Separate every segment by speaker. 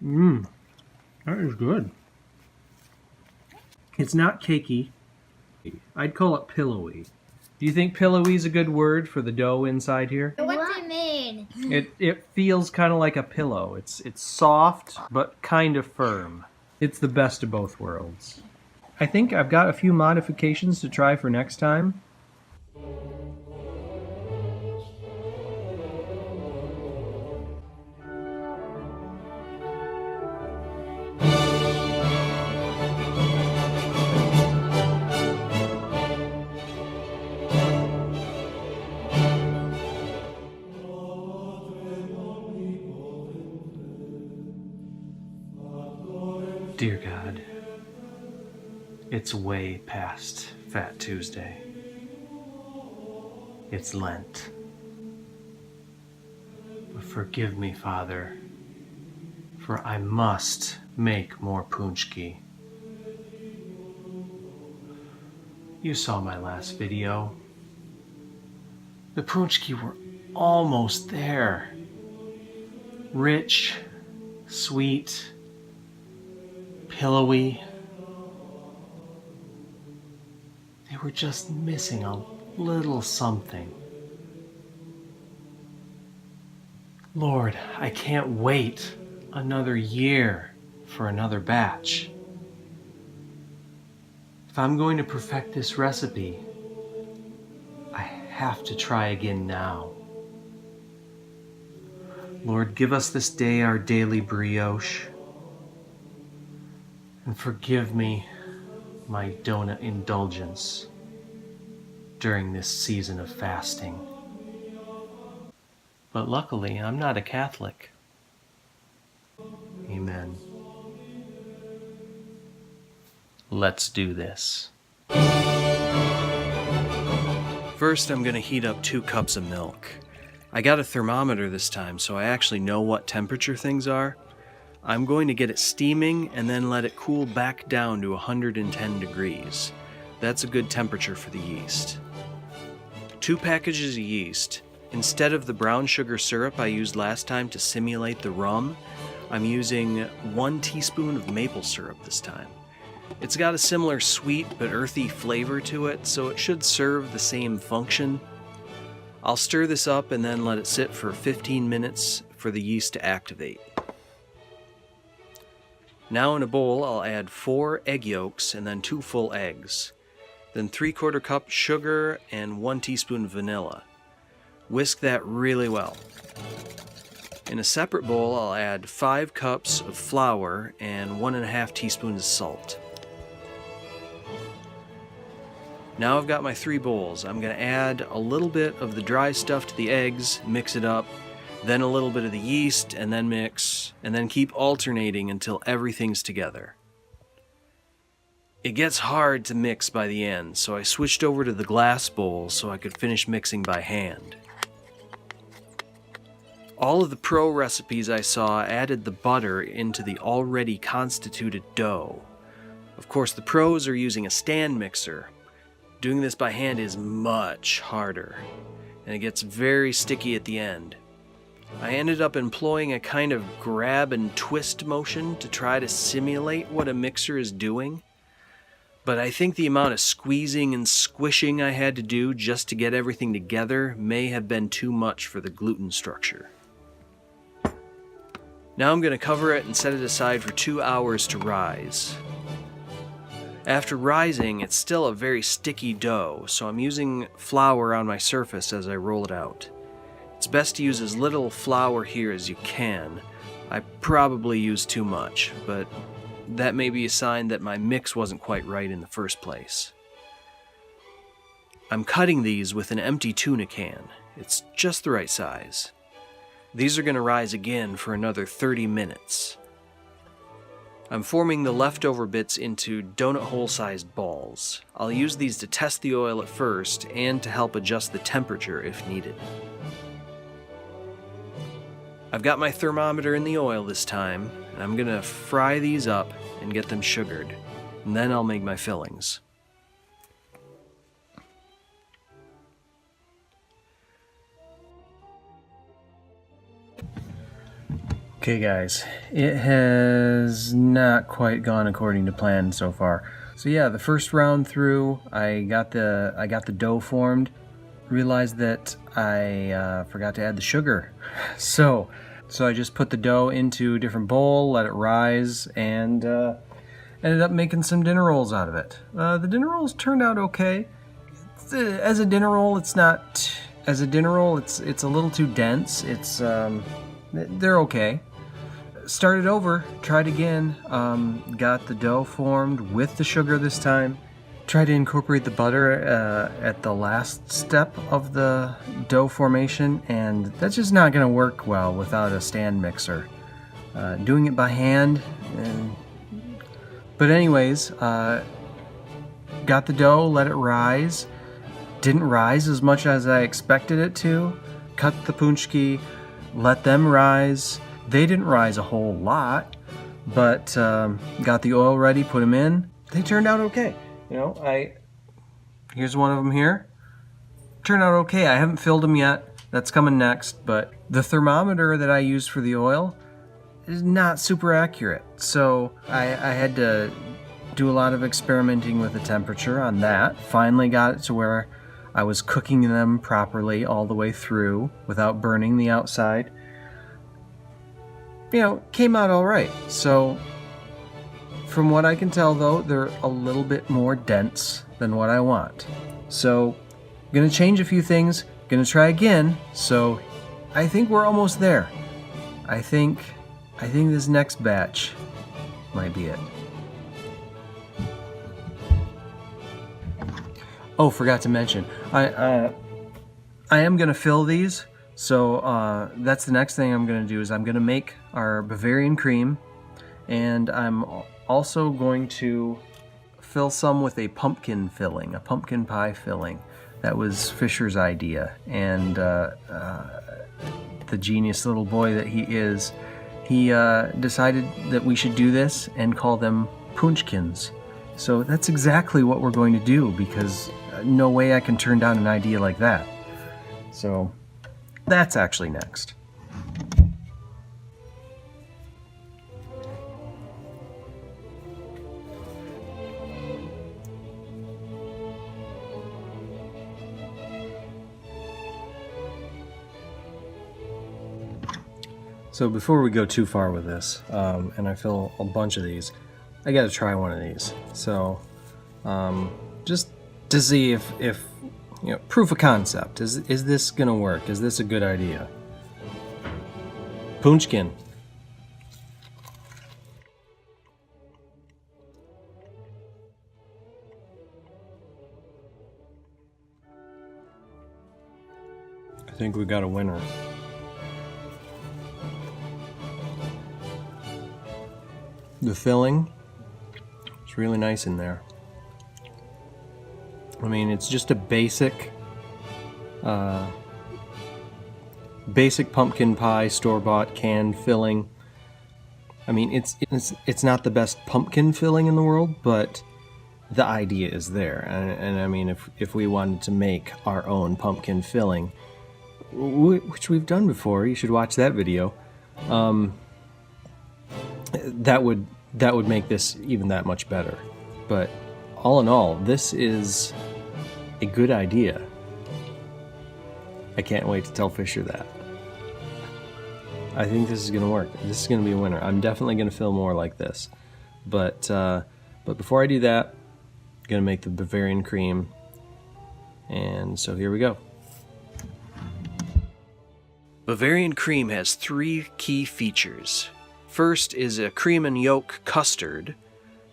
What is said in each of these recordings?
Speaker 1: Mmm, that is good. It's not cakey. I'd call it pillowy. Do you think pillowy is a good word for the dough inside here?
Speaker 2: What's it mean?
Speaker 1: It feels kind of like a pillow. It's soft, but kind of firm. It's the best of both worlds. I think I've got a few modifications to try for next time. Dear God, it's way past Fat Tuesday. It's Lent. But forgive me, Father, for I must make more punchki. You saw my last video. The punchki were almost there. Rich, sweet, pillowy. They were just missing a little something. Lord, I can't wait another year for another batch. If I'm going to perfect this recipe, I have to try again now. Lord, give us this day our daily brioche, and forgive me my donut indulgence during this season of fasting. But luckily, I'm not a Catholic. Amen. Let's do this. First, I'm going to heat up 2 cups of milk. I got a thermometer this time, so I actually know what temperature things are. I'm going to get it steaming and then let it cool back down to 110 degrees. That's a good temperature for the yeast. 2 packages of yeast. Instead of the brown sugar syrup I used last time to simulate the rum, I'm using 1 teaspoon of maple syrup this time. It's got a similar sweet but earthy flavor to it, so it should serve the same function. I'll stir this up and then let it sit for 15 minutes for the yeast to activate. Now in a bowl, I'll add 4 egg yolks and then 2 full eggs. Then 3/4 cup sugar and 1 teaspoon vanilla. Whisk that really well. In a separate bowl, I'll add 5 cups of flour and 1.5 teaspoons of salt. Now I've got my 3 bowls. I'm going to add a little bit of the dry stuff to the eggs, mix it up, then a little bit of the yeast, and then mix, and then keep alternating until everything's together. It gets hard to mix by the end, so I switched over to the glass bowl so I could finish mixing by hand. All of the pro recipes I saw added the butter into the already constituted dough. Of course, the pros are using a stand mixer. Doing this by hand is much harder, and it gets very sticky at the end. I ended up employing a kind of grab and twist motion to try to simulate what a mixer is doing, but I think the amount of squeezing and squishing I had to do just to get everything together may have been too much for the gluten structure. Now I'm going to cover it and set it aside for 2 hours to rise. After rising, it's still a very sticky dough, so I'm using flour on my surface as I roll it out. It's best to use as little flour here as you can. I probably used too much, but that may be a sign that my mix wasn't quite right in the first place. I'm cutting these with an empty tuna can. It's just the right size. These are going to rise again for another 30 minutes. I'm forming the leftover bits into donut hole-sized balls. I'll use these to test the oil at first and to help adjust the temperature if needed. I've got my thermometer in the oil this time, and I'm going to fry these up and get them sugared, and then I'll make my fillings. Okay guys, it has not quite gone according to plan so far. So yeah, the first round through, I got the dough formed, realized that I forgot to add the sugar. So I just put the dough into a different bowl, let it rise, and ended up making some dinner rolls out of it. The dinner rolls turned out okay. As a dinner roll, it's not. As a dinner roll, it's a little too dense. They're okay. Started over, tried again, got the dough formed with the sugar this time. Tried to incorporate the butter at the last step of the dough formation, and that's just not going to work well without a stand mixer. Doing it by hand, but anyways, got the dough, let it rise. Didn't rise as much as I expected it to. Cut the paczki, let them rise. They didn't rise a whole lot, but got the oil ready, put them in. They turned out okay. You know, here's one of them here. Turned out okay. I haven't filled them yet. That's coming next, but the thermometer that I used for the oil is not super accurate. So I had to do a lot of experimenting with the temperature on that. Finally got it to where I was cooking them properly all the way through without burning the outside. You know, came out all right. So from what I can tell though, they're a little bit more dense than what I want. So I'm gonna change a few things, gonna try again. So I think we're almost there. I think this next batch might be it. Oh, forgot to mention, I am gonna fill these. So that's the next thing I'm going to do is I'm going to make our Bavarian cream, and I'm also going to fill some with a pumpkin filling, a pumpkin pie filling. That was Fisher's idea, and the genius little boy that he is, he decided that we should do this and call them punchkins. So that's exactly what we're going to do, because no way I can turn down an idea like that. So that's actually next. So before we go too far with this, and I fill a bunch of these, I gotta try one of these. So just to see if you know, proof of concept. Is this gonna work? Is this a good idea? Punchkin. I think we got a winner. The filling is really nice in there. I mean, it's just a basic pumpkin pie, store-bought canned filling. I mean, it's not the best pumpkin filling in the world, but the idea is there. And I mean, if we wanted to make our own pumpkin filling, which we've done before, you should watch that video. That would make this even that much better. But all in all, this is a good idea. I can't wait to tell Fisher that. I think this is going to work. This is going to be a winner. I'm definitely going to fill more like this. But before I do that, I'm going to make the Bavarian cream. And so here we go. Bavarian cream has 3 key features. First is a cream and yolk custard.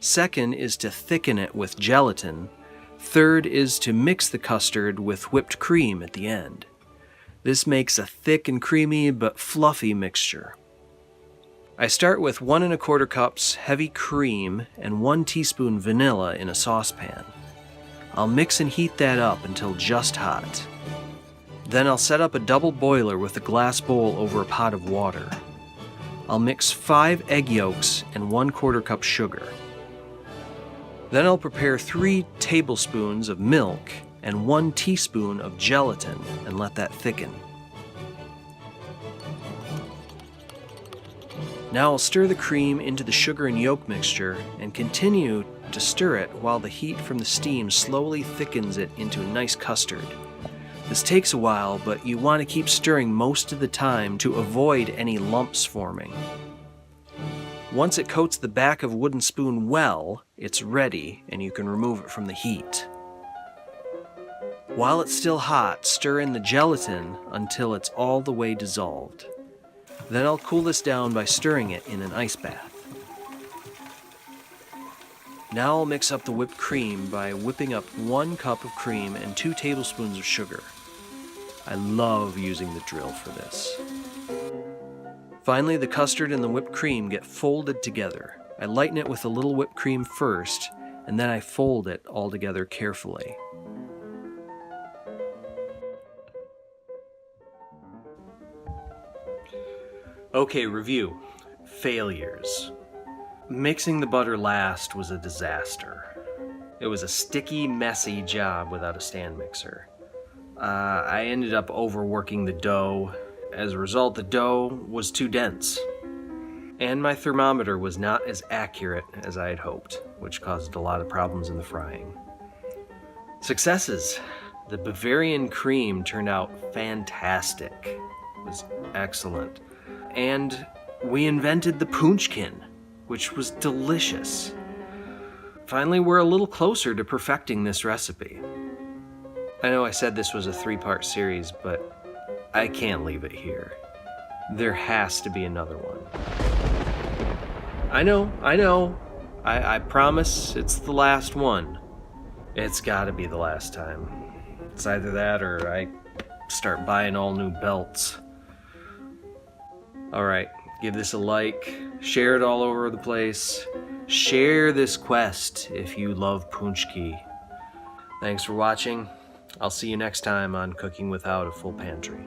Speaker 1: Second is to thicken it with gelatin. Third is to mix the custard with whipped cream at the end. This makes a thick and creamy but fluffy mixture. I start with 1 1/4 cups heavy cream and 1 teaspoon vanilla in a saucepan. I'll mix and heat that up until just hot. Then I'll set up a double boiler with a glass bowl over a pot of water. I'll mix 5 egg yolks and 1/4 cup sugar. Then I'll prepare 3 tablespoons of milk and 1 teaspoon of gelatin and let that thicken. Now I'll stir the cream into the sugar and yolk mixture and continue to stir it while the heat from the steam slowly thickens it into a nice custard. This takes a while, but you want to keep stirring most of the time to avoid any lumps forming. Once it coats the back of a wooden spoon well, it's ready and you can remove it from the heat. While it's still hot, stir in the gelatin until it's all the way dissolved. Then I'll cool this down by stirring it in an ice bath. Now I'll mix up the whipped cream by whipping up 1 cup of cream and 2 tablespoons of sugar. I love using the drill for this. Finally, the custard and the whipped cream get folded together. I lighten it with a little whipped cream first, and then I fold it all together carefully. Okay, review. Failures. Mixing the butter last was a disaster. It was a sticky, messy job without a stand mixer. I ended up overworking the dough. As a result, the dough was too dense. And my thermometer was not as accurate as I had hoped, which caused a lot of problems in the frying. Successes. The Bavarian cream turned out fantastic. It was excellent. And we invented the Punchkin, which was delicious. Finally, we're a little closer to perfecting this recipe. I know I said this was a 3-part series, but I can't leave it here. There has to be another one. I know. I promise it's the last one. It's gotta be the last time. It's either that or I start buying all new belts. Alright, give this a like, share it all over the place. Share this quest if you love Paczki. Thanks for watching. I'll see you next time on Cooking Without a Full Pantry.